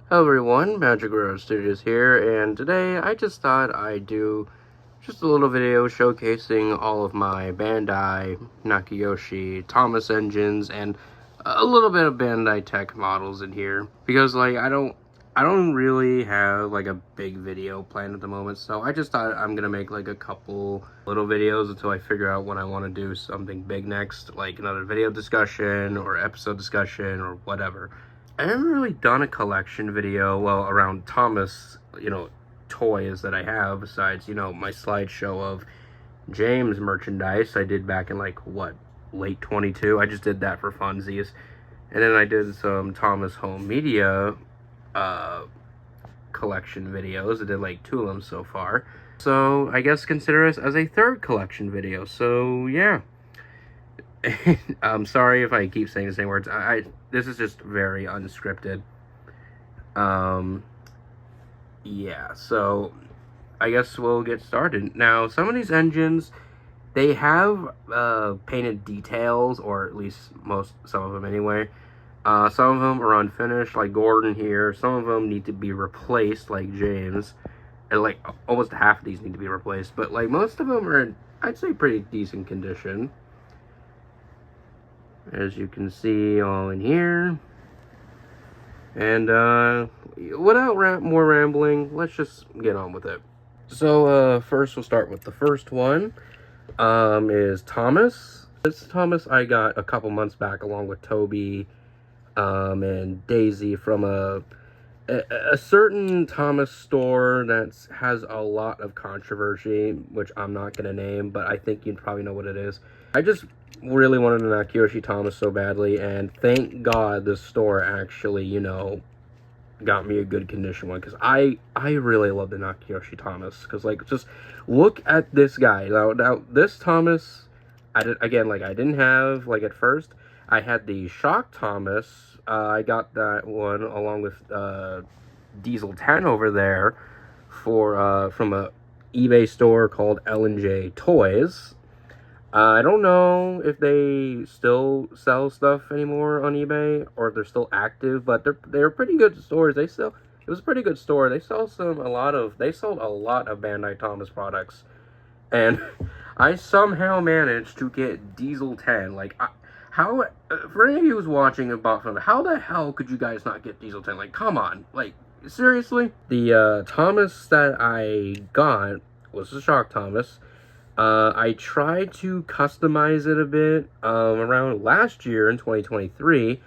Hello everyone, Magic Rose Studios here, and today I just thought I'd do just a little video showcasing all of my Bandai, Nakayoshi, Thomas engines, and a little bit of Bandai Tech models in here. Because I don't really have like a big video planned at the moment, so I just thought I'm gonna make like a couple little videos until I figure out when I want to do something big next, like another video discussion or episode discussion or whatever. I haven't really done a collection video, well, around Thomas, toys that I have, besides, my slideshow of James merchandise I did back in, late 22. I just did that for funsies. And then I did some Thomas Home Media collection videos. I did, 2 of them so far. So, I guess consider this as a third collection video. So, yeah. I'm sorry if I keep saying the same words. This is just very unscripted. Yeah, so I guess we'll get started. Now, some of these engines, they have painted details, or at least some of them anyway. Some of them are unfinished, like Gordon here. Some of them need to be replaced, like James. And almost half of these need to be replaced. But most of them are in, I'd say, pretty decent condition. As you can see, all in here. And without more rambling, let's just get on with it. So first we'll start with the first one. Is Thomas. This Thomas I got a couple months back along with Toby and Daisy from a certain Thomas store that has a lot of controversy, which I'm not going to name, but I think you'd probably know what it is. I just really wanted a Nakayoshi Thomas so badly, and thank God this store actually, got me a good condition one, because I really love the Nakayoshi Thomas, because, just look at this guy. Now this Thomas, I didn't have, at first. I had the Shock Thomas. I got that one along with Diesel 10 over there from a eBay store called L&J Toys. I don't know if they still sell stuff anymore on eBay or if they're still active, but they're pretty good stores. It was a pretty good store. They sold a lot of Bandai Thomas products, and I somehow managed to get Diesel 10. How, for any of you who's watching and bought from them, how the hell could you guys not get Diesel 10? Come on, seriously? The Thomas that I got was the Shock Thomas. I tried to customize it a bit around last year in 2023.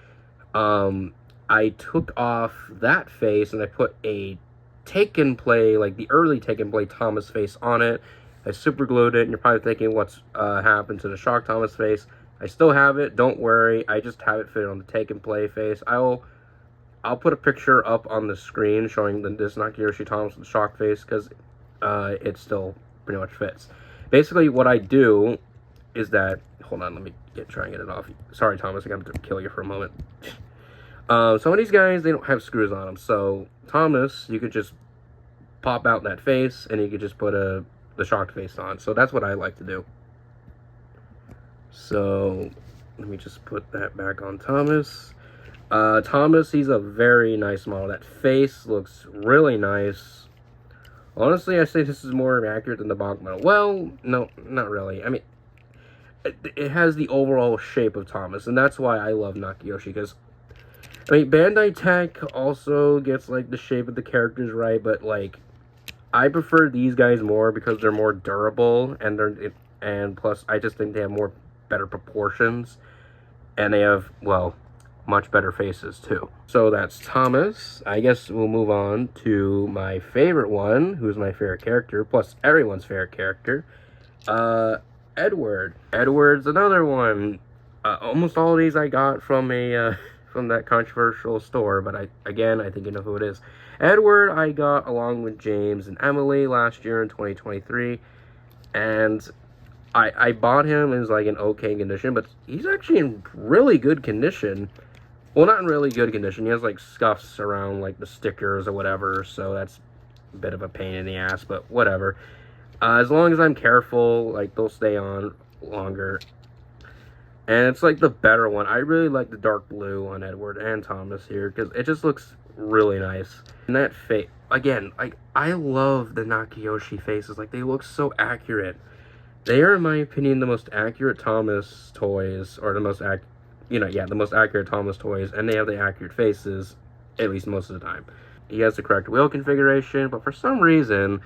I took off that face and I put a take and play, the early take and play Thomas face on it. I super glued it, and you're probably thinking what's happened to the Shock Thomas face. I still have it, don't worry. I just have it fit on the take and play face. I'll put a picture up on the screen showing this Nakayoshi Thomas with the Shock face, because it still pretty much fits. Basically, what I do is that... Hold on, let me try and get it off. Sorry, Thomas, I got to kill you for a moment. Some of these guys, they don't have screws on them. So, Thomas, you could just pop out that face, and you could just put the Shock face on. So, that's what I like to do. So, let me just put that back on Thomas. Thomas, he's a very nice model. That face looks really nice. Honestly, I say this is more accurate than the Bonk model. Well, no, not really. I mean, it has the overall shape of Thomas, and that's why I love Nakayoshi, because, Bandai Tech also gets, the shape of the characters right, but, I prefer these guys more because they're more durable, and plus, I just think they have better proportions, and they have, well, much better faces too. So that's Thomas. I guess we'll move on to my favorite one, who's my favorite character, plus everyone's favorite character, Edward. Edward's another one. Almost all of these I got from from that controversial store, but I think you know who it is. Edward I got along with James and Emily last year in 2023, and I bought him in an okay condition, but he's actually in really good condition. Well, not in really good condition. He has scuffs around the stickers or whatever, so that's a bit of a pain in the ass, but whatever. As long as I'm careful, they'll stay on longer. And it's the better one. I really like the dark blue on Edward and Thomas here, because it just looks really nice. And that face, again, like, I love the Nakayoshi faces. Like, they look so accurate. They are, in my opinion, the most accurate Thomas toys, or the most the most accurate Thomas toys, and they have the accurate faces, at least most of the time. He has the correct wheel configuration, but for some reason,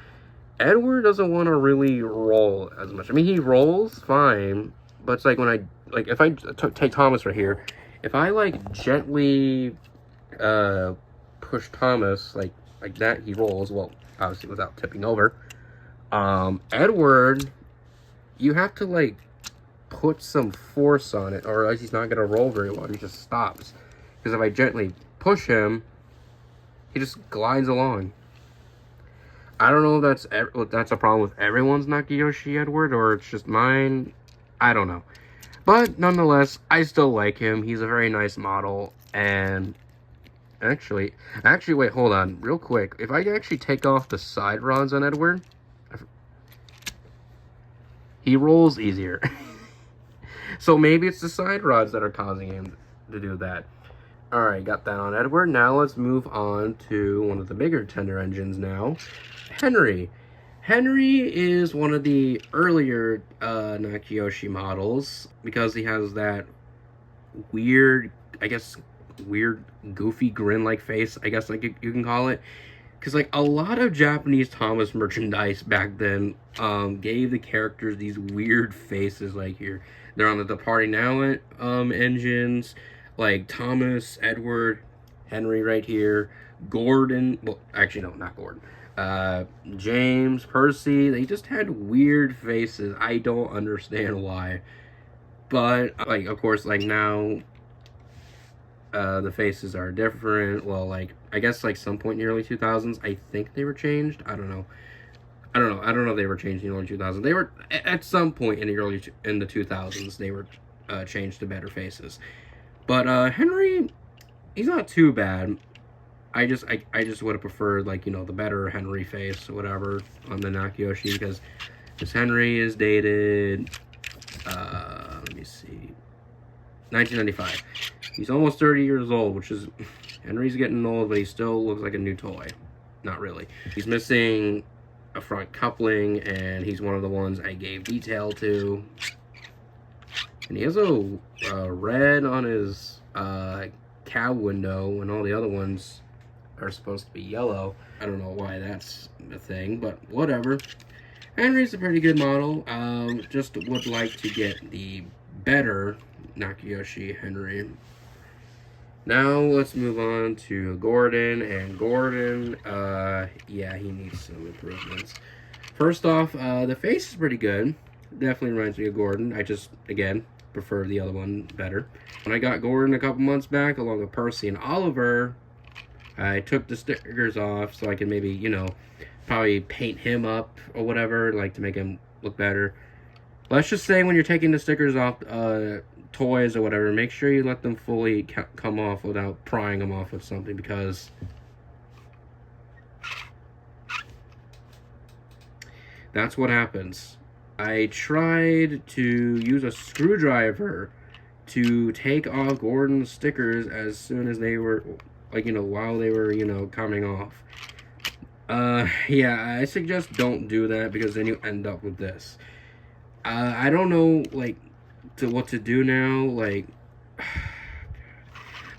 Edward doesn't want to really roll as much. I mean, he rolls fine, but it's like when if I take Thomas right here, if I, like, gently push Thomas, like that, he rolls, well, obviously without tipping over. Edward, you have to, like, put some force on it, or else he's not going to roll very well. He just stops. Because if I gently push him, he just glides along. I don't know if that's a problem with everyone's Nakayoshi Edward, or it's just mine. I don't know. But nonetheless, I still like him. He's a very nice model. And actually, wait, hold on, real quick. If I actually take off the side rods on Edward, he rolls easier. So maybe it's the side rods that are causing him to do that. Alright, got that on Edward. Now let's move on to one of the bigger tender engines now. Henry. Henry is one of the earlier Nakayoshi models because he has that weird, goofy grin-like face, I guess, like you can call it. Because, like, a lot of Japanese Thomas merchandise back then gave the characters these weird faces. Like, here, they're on the Departing Now engines, like Thomas, Edward, Henry right here, Gordon, well, actually, no, not Gordon, James, Percy. They just had weird faces. I don't understand why. But, like, of course, like, now, the faces are different. Well, like, I guess, like, some point in the early 2000s, I think they were changed. I don't know if they were changed in the early 2000s. They were, at some point in the 2000s, they were changed to better faces. But Henry, he's not too bad. I just would have preferred, like, you know, the better Henry face or whatever on the Nakayoshi, because this Henry is dated, let me see, 1995. He's almost 30 years old, which is, Henry's getting old, but he still looks like a new toy. Not really. He's missing a front coupling, and he's one of the ones I gave detail to. And he has a red on his cab window, and all the other ones are supposed to be yellow. I don't know why that's a thing, but whatever. Henry's a pretty good model. Just would like to get the better Nakayoshi Henry. Now let's move on to Gordon, and Gordon, yeah, he needs some improvements. First off, the face is pretty good. Definitely reminds me of Gordon. I just, again, prefer the other one better. When I got Gordon a couple months back, along with Percy and Oliver, I took the stickers off so I could maybe, you know, probably paint him up or whatever, like, to make him look better. Let's just say when you're taking the stickers off toys or whatever, make sure you let them fully come off without prying them off with something, because that's what happens. I tried to use a screwdriver to take off Gordon's stickers as soon as they were, like, you know, while they were, you know, coming off. Yeah, I suggest don't do that, because then you end up with this. I don't know, like, what to do now. Like,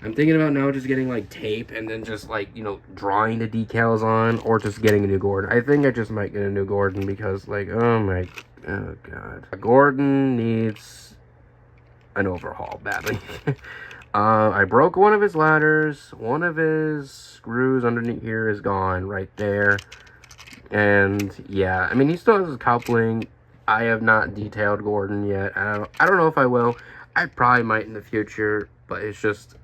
I'm thinking about now just getting, like, tape and then just, like, you know, drawing the decals on, or just getting a new Gordon. I think I just might get a new Gordon, because, like, oh god. Gordon needs an overhaul badly. I broke one of his ladders. One of his screws underneath here is gone right there. And yeah, I mean, he still has his coupling. I have not detailed Gordon yet. I don't know if I will. I probably might in the future, but it's just,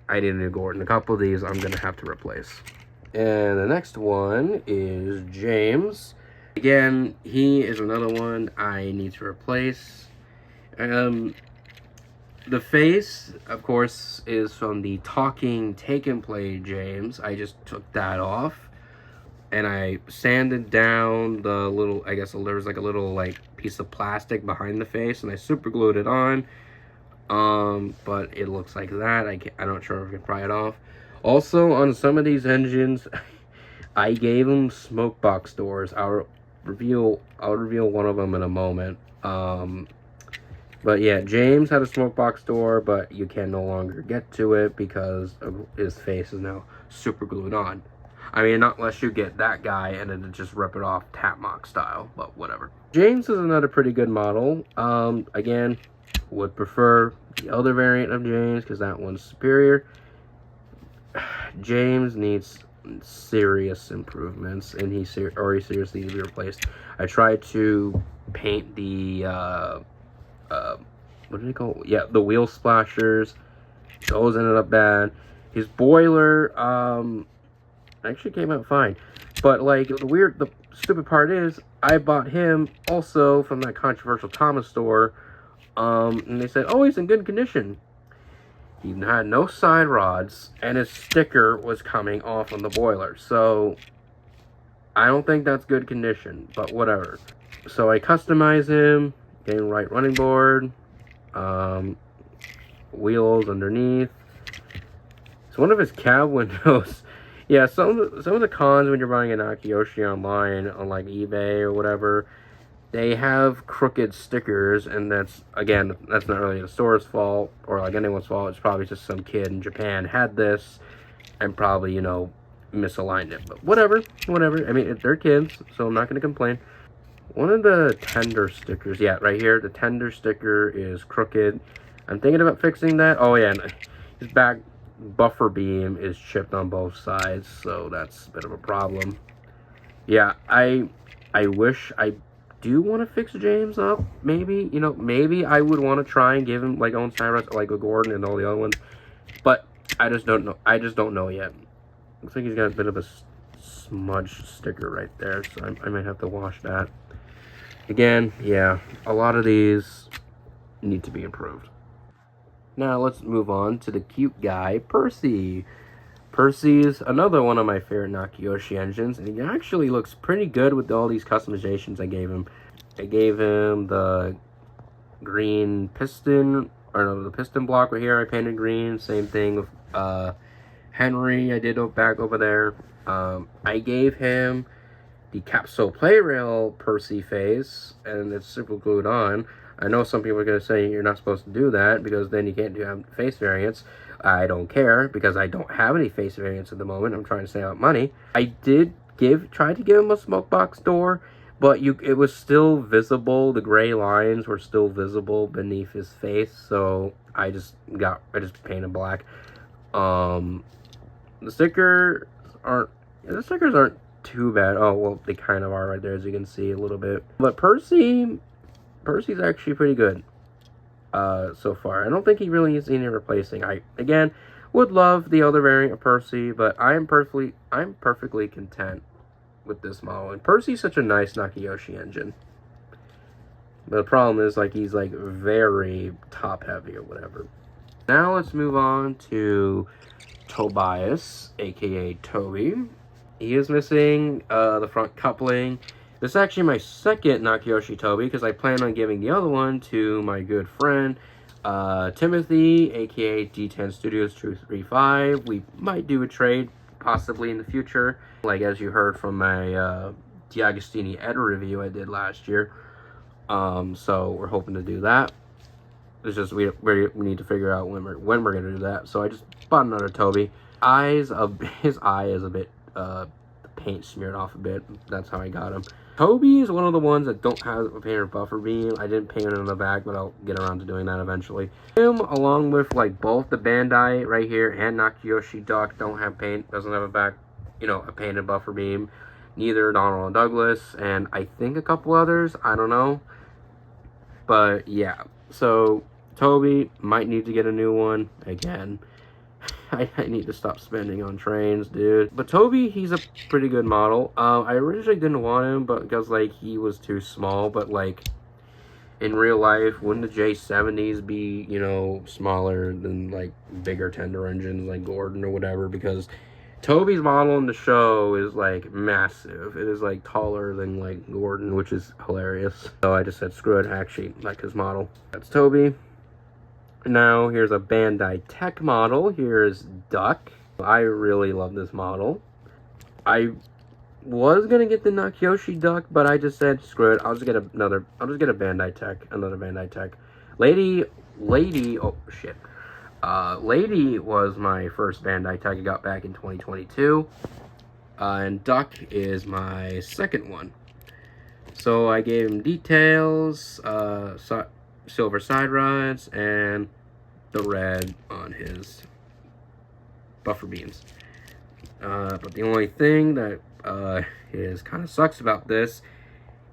I need a new Gordon. A couple of these I'm going to have to replace. And the next one is James. Again, he is another one I need to replace. The face, of course, is from the Talking Take and Play James. I just took that off, and I sanded down the little, I guess there was like a little, like, piece of plastic behind the face, and I super glued it on. But it looks like that. I'm not sure if I can pry it off. Also, on some of these engines, I gave them smoke box doors. I'll reveal one of them in a moment. But yeah, James had a smoke box door, but you can no longer get to it because his face is now super glued on. I mean, not unless you get that guy and then just rip it off Tapmock style, but whatever. James is another pretty good model. Again, would prefer the other variant of James because that one's superior. James needs serious improvements, and he seriously needs to be replaced. I tried to paint the what do they call it? Yeah, the wheel splashers. Those ended up bad. His boiler actually came out fine, but like the stupid part is I bought him also from that controversial Thomas store, and they said, oh, he's in good condition. He had no side rods, and his sticker was coming off on the boiler. So, I don't think that's good condition, but whatever. So, I customized him, gave him right running board, wheels underneath. So, one of his cab windows, yeah, some of the cons when you're buying a Nakayoshi online, on like eBay or whatever, they have crooked stickers, and that's not really the store's fault or like anyone's fault. It's probably just some kid in Japan had this and probably, you know, misaligned it. But whatever. I mean, they're kids, so I'm not going to complain. One of the tender stickers, yeah, right here, the tender sticker is crooked. I'm thinking about fixing that. Oh yeah, and his back buffer beam is chipped on both sides, so that's a bit of a problem. Yeah, I wish I do want to fix James up. Maybe, you know, maybe I would want to try and give him like own side rods like a Gordon and all the other ones, but I just don't know. I just don't know yet. Looks like he's got a bit of a smudge sticker right there, so I might have to wash that. Again, yeah, a lot of these need to be improved. Now let's move on to the cute guy, Percy. Percy's another one of my favorite Nakayoshi engines, and he actually looks pretty good with all these customizations I gave him. I gave him the green piston, or no, the piston block right here I painted green. Same thing with Henry I did back over there. I gave him the capsule play rail Percy face, and it's super glued on. I know some people are going to say you're not supposed to do that because then you can't do face variants. I don't care because I don't have any face variants at the moment. I'm trying to save out money. I did try to give him a smoke box door, but it was still visible. The gray lines were still visible beneath his face, so I just painted black. The stickers aren't too bad. Oh well, they kind of are right there, as you can see a little bit. But Percy's actually pretty good. So far, I don't think he really needs any replacing. I again would love the other variant of Percy, but I'm perfectly content with this model. And Percy's such a nice Nakayoshi engine. But the problem is, like, he's like very top heavy or whatever. Now let's move on to Tobias, aka Toby. He is missing the front coupling. This is actually my second Nakayoshi Toby because I plan on giving the other one to my good friend Timothy, aka D10 Studios 235. We might do a trade possibly in the future, like as you heard from my D'Agostini Ed review I did last year. So we're hoping to do that. It's just we need to figure out when we're gonna do that. So I just bought another Toby. His eye is a bit paint smeared off a bit. That's how I got him. Toby is one of the ones that don't have a painted buffer beam. I didn't paint it on the back, but I'll get around to doing that eventually. Him, along with like both the Bandai right here and Nakayoshi Duck, doesn't have a back, you know, a painted buffer beam. Neither Donald and Douglas, and I think a couple others. I don't know, but yeah. So Toby might need to get a new one again. I need to stop spending on trains, dude. But Toby, he's a pretty good model. I originally didn't want him, but because like he was too small. But like in real life, wouldn't the J70s be, you know, smaller than like bigger tender engines like Gordon or whatever? Because Toby's model in the show is like massive. It is like taller than like Gordon, which is hilarious. So I just said screw it. I actually like his model. That's Toby. Now, here's a Bandai Tech model. Here's Duck. I really love this model. I was gonna get the Nakayoshi duck, but I just said screw it. I'll just get a Bandai Tech, another Bandai Tech. Lady, oh shit. Lady was my first Bandai Tech I got back in 2022. And Duck is my second one. So I gave him details, silver side rods, and the red on his buffer beams. But the only thing that is kind of sucks about this,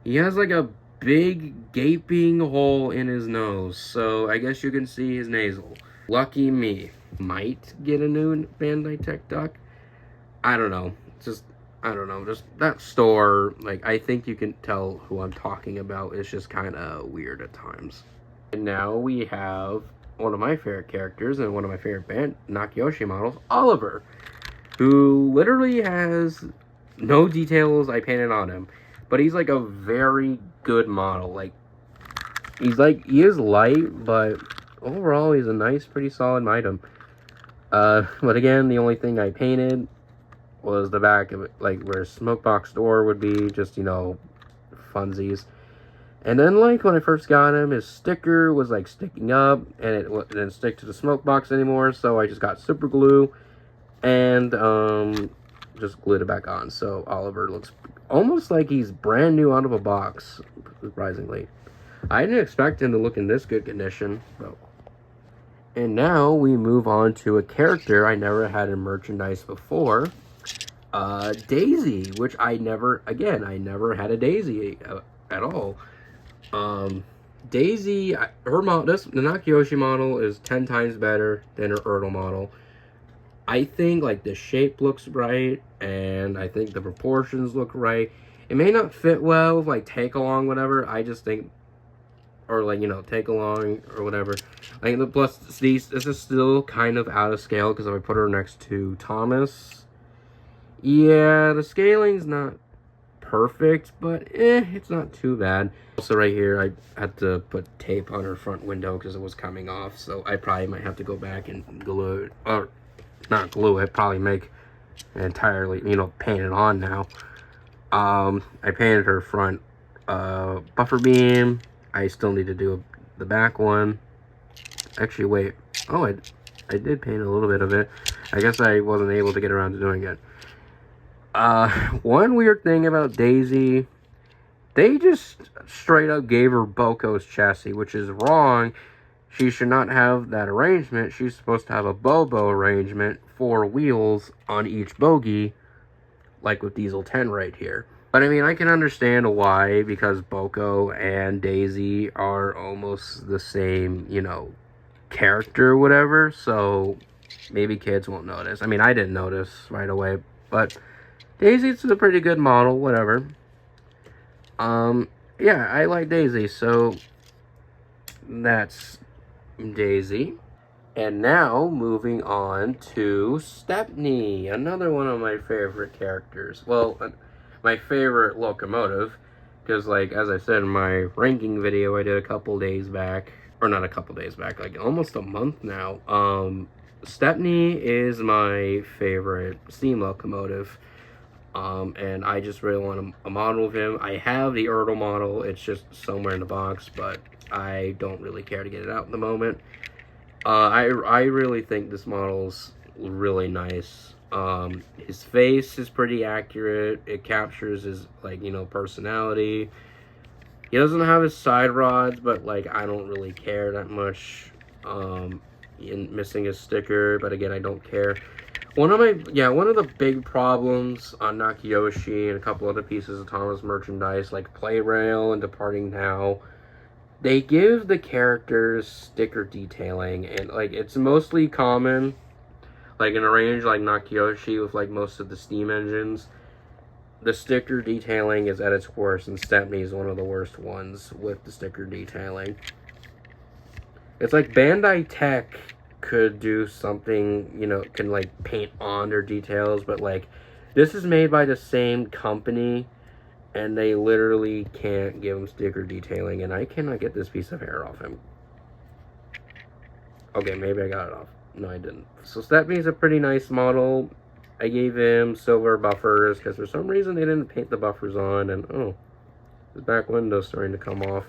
he has like a big gaping hole in his nose. So I guess you can see his nasal. Lucky me. Might get a new Bandai Tech Duck. I don't know. Just that store, like, I think you can tell who I'm talking about. It's just kind of weird at times. And now we have one of my favorite characters and one of my favorite Nakayoshi models, Oliver, who literally has no details I painted on him, but he's like a very good model. Like, he is light, but overall he's a nice, pretty solid item. But again, the only thing I painted was the back of it, like where a smoke box door would be, just, you know, funsies. And then, like, when I first got him, his sticker was like sticking up, and it didn't stick to the smoke box anymore, so I just got super glue and just glued it back on. So Oliver looks almost like he's brand new out of a box, surprisingly. I didn't expect him to look in this good condition, though. And now we move on to a character I never had in merchandise before. Daisy, which I never had a Daisy at all. Daisy, the Nakayoshi model is 10 times better than her Erdl model. I think, like, the shape looks right, and I think the proportions look right. It may not fit well with, like, take along, whatever. I just think, or, like, you know, take along or whatever. Like, plus this is still kind of out of scale, because if I put her next to Thomas, yeah, the scaling's not perfect, but it's not too bad. Also right here, I had to put tape on her front window because it was coming off, so I probably might have to go back and glue it, or not glue it, probably make it entirely, you know, paint it on now. I painted her front buffer beam. I still need to do the back one. Actually, wait. Oh, I did paint a little bit of it. I guess I wasn't able to get around to doing it. One weird thing about Daisy, they just straight up gave her Boko's chassis, which is wrong. She should not have that arrangement. She's supposed to have a Bobo arrangement, 4 wheels on each bogie, like with Diesel 10 right here. But I mean, I can understand why, because Boko and Daisy are almost the same, you know, character or whatever, so maybe kids won't notice. I mean, I didn't notice right away, but Daisy's a pretty good model, whatever. Yeah, I like Daisy, so that's Daisy. And now, moving on to Stepney, another one of my favorite characters. Well, my favorite locomotive, because, like, as I said in my ranking video I did a couple days back, or not a couple days back, like almost a month now, Stepney is my favorite steam locomotive. And I just really want a model of him. I have the Erdl model. It's just somewhere in the box, but I don't really care to get it out at the moment. I really think this model's really nice. His face is pretty accurate. It captures his, like, you know, personality. He doesn't have his side rods, but, like, I don't really care that much. Missing his sticker, but again, I don't care. One of the big problems on Nakayoshi and a couple other pieces of Thomas merchandise, like Play Rail and Departing Now, they give the characters sticker detailing, and, like, it's mostly common, like, in a range like Nakayoshi with, like, most of the steam engines. The sticker detailing is at its worst, and Stepney is one of the worst ones with the sticker detailing. It's like Bandai Tech could do something, you know, can, like, paint on their details, but, like, this is made by the same company, and they literally can't give him sticker detailing, and I cannot get this piece of hair off him. Okay, maybe I got it off. No, I didn't. So Stepney's a pretty nice model. I gave him silver buffers because for some reason they didn't paint the buffers on, and oh, his back window's starting to come off.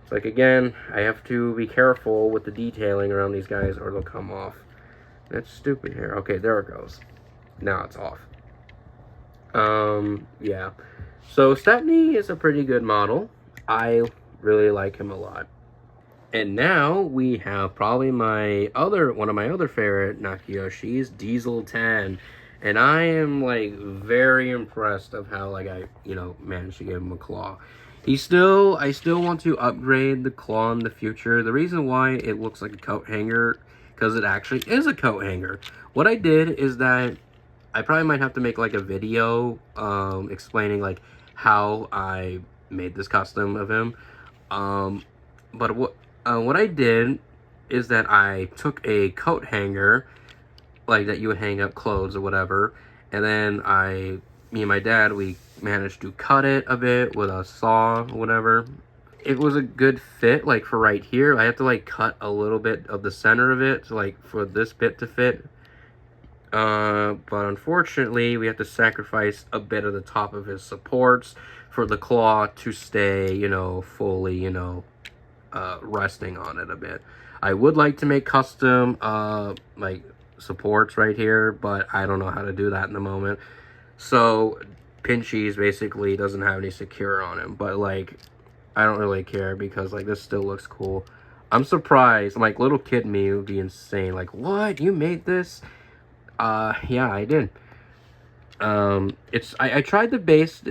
It's like, again, I have to be careful with the detailing around these guys or they'll come off. That's stupid here. Okay, there it goes. Now it's off. Yeah. So Stepney is a pretty good model. I really like him a lot. And now we have probably one of my other favorite Nakayoshis, Diesel 10. And I am like very impressed of how like I managed to give him a claw. I still want to upgrade the claw in the future. The reason why it looks like a coat hanger, because it actually is a coat hanger. What I did is that I probably might have to make like a video explaining like how I made this custom of him. But what I did is that I took a coat hanger, like that you would hang up clothes or whatever, and then me and my dad, we managed to cut it a bit with a saw or whatever. It was a good fit, like for right here. I have to like cut a little bit of the center of it, so like for this bit to fit. But unfortunately, we have to sacrifice a bit of the top of his supports for the claw to stay, fully, resting on it a bit. I would like to make custom, like supports right here, but I don't know how to do that in the moment. So Pinchy's basically doesn't have any secure on him, but like I don't really care because like this still looks cool. I'm surprised. Like little kid me would be insane. Like, what? You made this? Yeah, I did. I tried to base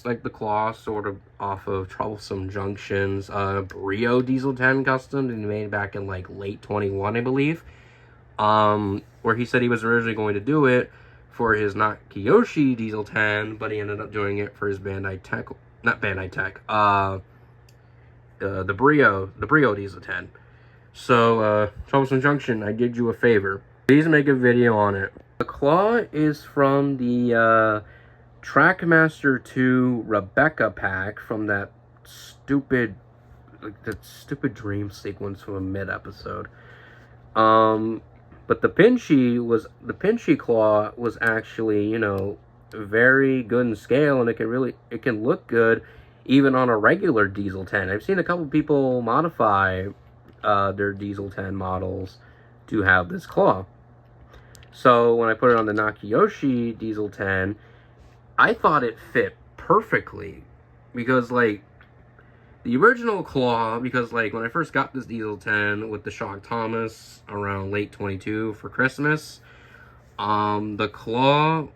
like the claw sort of off of Troublesome Junction's Brio Diesel 10 custom that he made back in like late 21, I believe. Where he said he was originally going to do it for his Nakayoshi Diesel 10, but he ended up doing it for his Bandai Tech, not Bandai Tech, the Brio Diesel 10. So, Troublesome Junction, I did you a favor. Please make a video on it. The claw is from the Trackmaster 2 Rebecca pack from that stupid dream sequence from a mid-episode. But the Pinchy claw was actually, very good in scale, and it can look good even on a regular Diesel 10. I've seen a couple people modify their Diesel 10 models to have this claw. So when I put it on the Nakayoshi Diesel 10, I thought it fit perfectly because like the original claw, because like when I first got this Diesel 10 with the Shock Thomas around late 22 for Christmas, the claw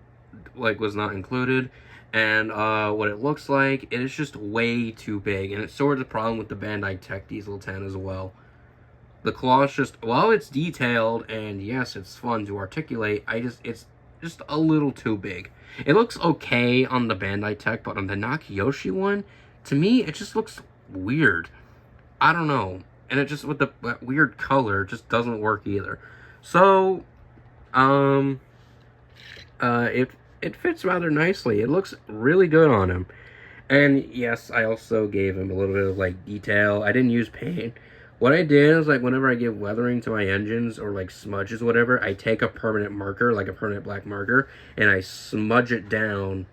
like was not included, and what it looks like, it is just way too big, and it's sort of the problem with the Bandai Tech Diesel 10 as well. The claw is just, while it's detailed and yes, it's fun to articulate, it's just a little too big. It looks okay on the Bandai Tech, but on the Nakayoshi one, to me, it just looks weird. I don't know. And it just, with that weird color, just doesn't work either. So, it fits rather nicely. It looks really good on him. And yes, I also gave him a little bit of like detail. I didn't use paint. What I did is, like, whenever I give weathering to my engines or, like, smudges, whatever, I take a permanent marker, like a permanent black marker, and I smudge it down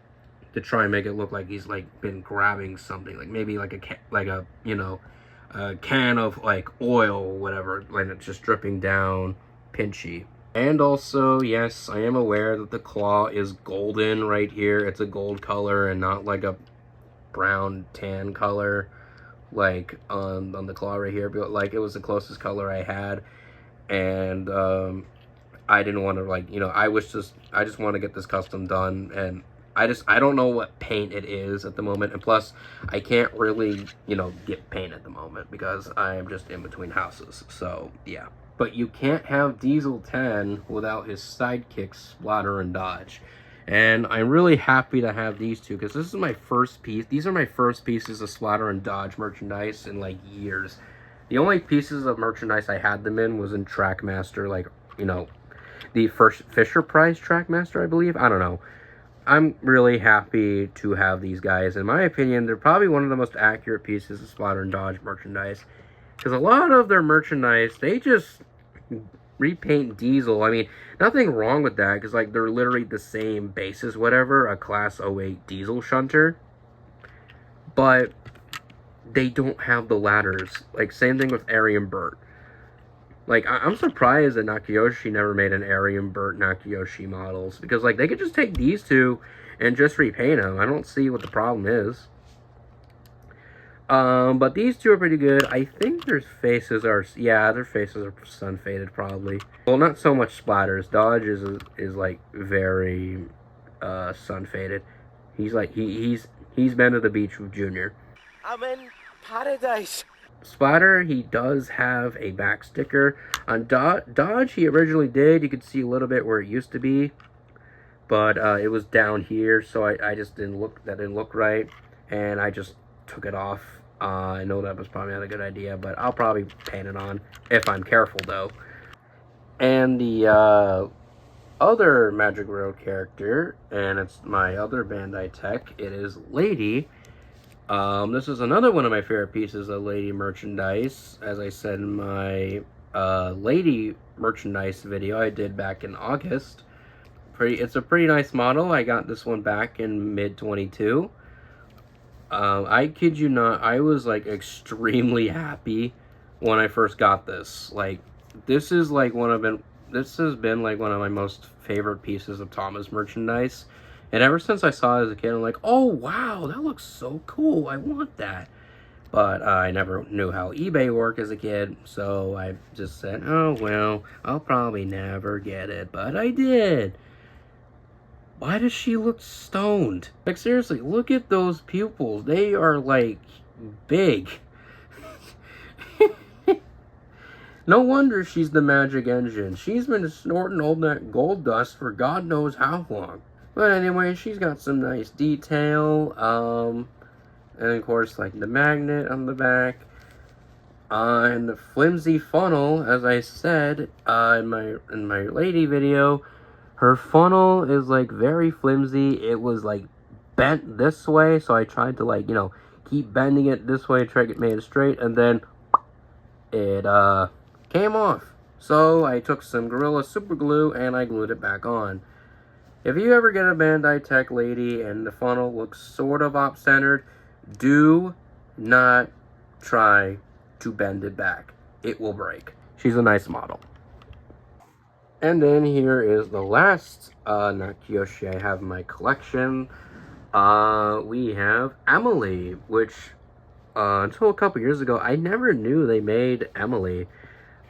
to try and make it look like he's, like, been grabbing something. Like, maybe, like, a can of, like, oil or whatever, and it's just dripping down Pinchy. And also, yes, I am aware that the claw is golden right here. It's a gold color and not, like, a brown tan color. Like on the claw right here, but like it was the closest color I had, and I didn't want to, like, I just want to get this custom done, and I don't know what paint it is at the moment, and plus I can't really get paint at the moment because I am just in between houses. So yeah, but you can't have Diesel 10 without his sidekicks Splatter and Dodge. And I'm really happy to have these two because this is my first piece. These are my first pieces of Splatter and Dodge merchandise in like years. The only pieces of merchandise I had them in was in Trackmaster, like, the first Fisher Price Trackmaster, I believe. I don't know. I'm really happy to have these guys. In my opinion, they're probably one of the most accurate pieces of Splatter and Dodge merchandise because a lot of their merchandise, they just repaint Diesel. I mean, nothing wrong with that, because, like, they're literally the same basis, whatever, a Class 08 Diesel shunter. But they don't have the ladders. Like, same thing with Arium Burt. Like, I'm surprised that Nakayoshi never made an Arium Burt Nakayoshi models, because, like, they could just take these two and just repaint them. I don't see what the problem is. But these two are pretty good. I think their faces are, yeah, their faces are sun faded probably. Well, not so much Splatters. Dodge is like very sun faded. He's like he's been to the beach with Junior. I'm in paradise. Splatter, he does have a back sticker. On Dodge, he originally did. You could see a little bit where it used to be, but it was down here, so I just didn't look. That didn't look right, and I just took it off. I know that was probably not a good idea, but I'll probably paint it on if I'm careful, though. And the other Magic Road character, and it's my other Bandai tech, it is Lady. This is another one of my favorite pieces of Lady merchandise. As I said in my Lady merchandise video I did back in August. It's a pretty nice model. I got this one back in mid-22. I kid you not, I was like extremely happy when I first got this. Like, this has been like one of my most favorite pieces of Thomas merchandise. And ever since I saw it as a kid, I'm like, oh wow, that looks so cool, I want that. But I never knew how eBay worked as a kid, so I just said, oh well, I'll probably never get it, but I did. Why does she look stoned? Like, seriously, look at those pupils. They are, like, big. No wonder she's the magic engine. She's been snorting all that gold dust for God knows how long. But anyway, she's got some nice detail. And, of course, like, the magnet on the back. And the flimsy funnel, as I said in my Lady video, her funnel is, like, very flimsy. It was, like, bent this way, so I tried to, like, you know, keep bending it this way, try to get made straight, and then it, came off. So I took some Gorilla Super Glue, and I glued it back on. If you ever get a Bandai Tech Lady and the funnel looks sort of off-centered, do not try to bend it back. It will break. She's a nice model. And then here is the last Nakayoshi I have in my collection. We have Emily, which until a couple years ago, I never knew they made Emily.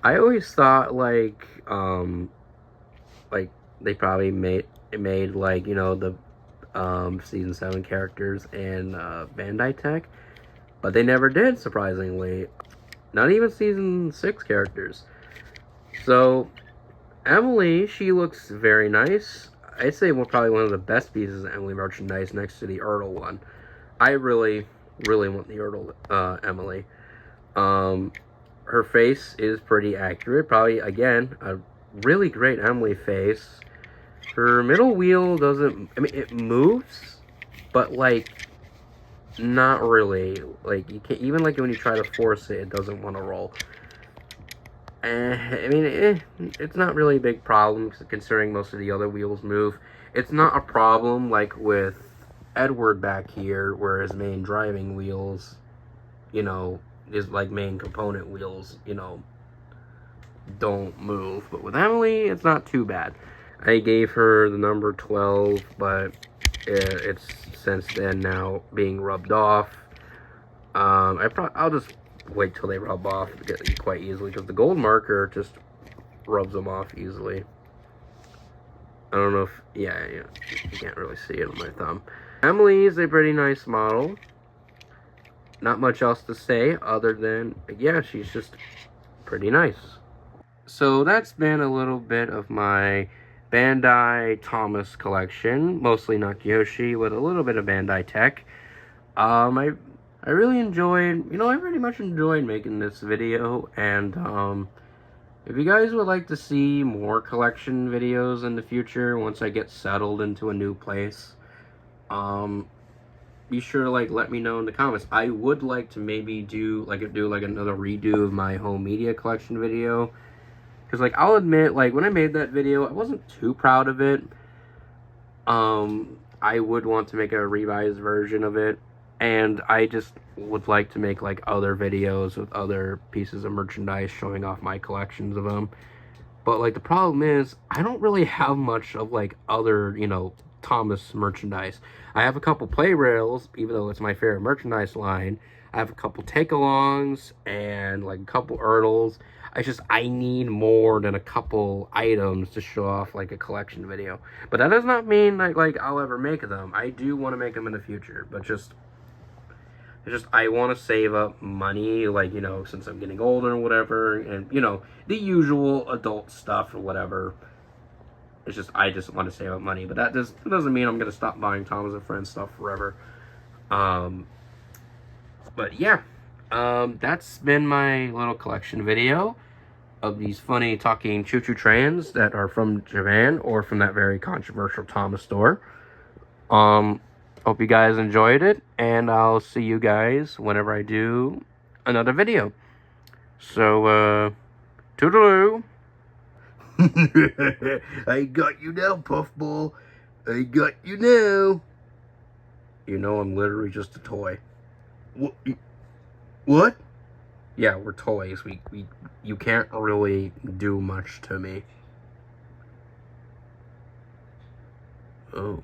I always thought like they probably made like, you know, the season 7 characters in Bandai Tech, but they never did, surprisingly. Not even season 6 characters. So Emily, she looks very nice. I'd say probably one of the best pieces of Emily merchandise next to the Ertl one. I really, really want the Ertl Emily. Her face is pretty accurate. Probably, again, a really great Emily face. Her middle wheel doesn't... I mean, it moves, but, like, not really. Like, you can't... Even, like, when you try to force it, it doesn't want to roll. I mean, it's not really a big problem, considering most of the other wheels move. It's not a problem, like, with Edward back here, where his main driving wheels, you know, his, like, main component wheels, you know, don't move. But with Emily, it's not too bad. I gave her the number 12, but it's since then now being rubbed off. I'll just wait till they rub off quite easily, because the gold marker just rubs them off easily. I don't know if, yeah, you can't really see it on my thumb. Emily is a pretty nice model. Not much else to say other than, yeah, she's just pretty nice. So that's been a little bit of my Bandai Thomas collection, mostly Nakayoshi with a little bit of Bandai Tech. I really enjoyed, you know, I pretty much enjoyed making this video, and if you guys would like to see more collection videos in the future, once I get settled into a new place, be sure to, like, let me know in the comments. I would like to maybe do another redo of my home media collection video, Because, like, I'll admit, like, when I made that video, I wasn't too proud of it. I would want to make a revised version of it. And I just would like to make, like, other videos with other pieces of merchandise showing off my collections of them. But, like, the problem is, I don't really have much of, like, other, you know, Thomas merchandise. I have a couple play rails, even though it's my favorite merchandise line. I have a couple take-alongs and, like, a couple Ertles. I need more than a couple items to show off, like, a collection video. But that does not mean, like I'll ever make them. I do want to make them in the future, but I want to save up money, like, you know, since I'm getting older or whatever, and, you know, the usual adult stuff or whatever. I just want to save up money, but that doesn't mean I'm going to stop buying Thomas and Friends stuff forever. But yeah, that's been my little collection video of these funny talking choo-choo trains that are from Japan or from that very controversial Thomas store. Hope you guys enjoyed it, and I'll see you guys whenever I do another video. So, toodaloo. I got you now, Puffball. I got you now. You know I'm literally just a toy. What? Yeah, we're toys. You can't really do much to me. Oh.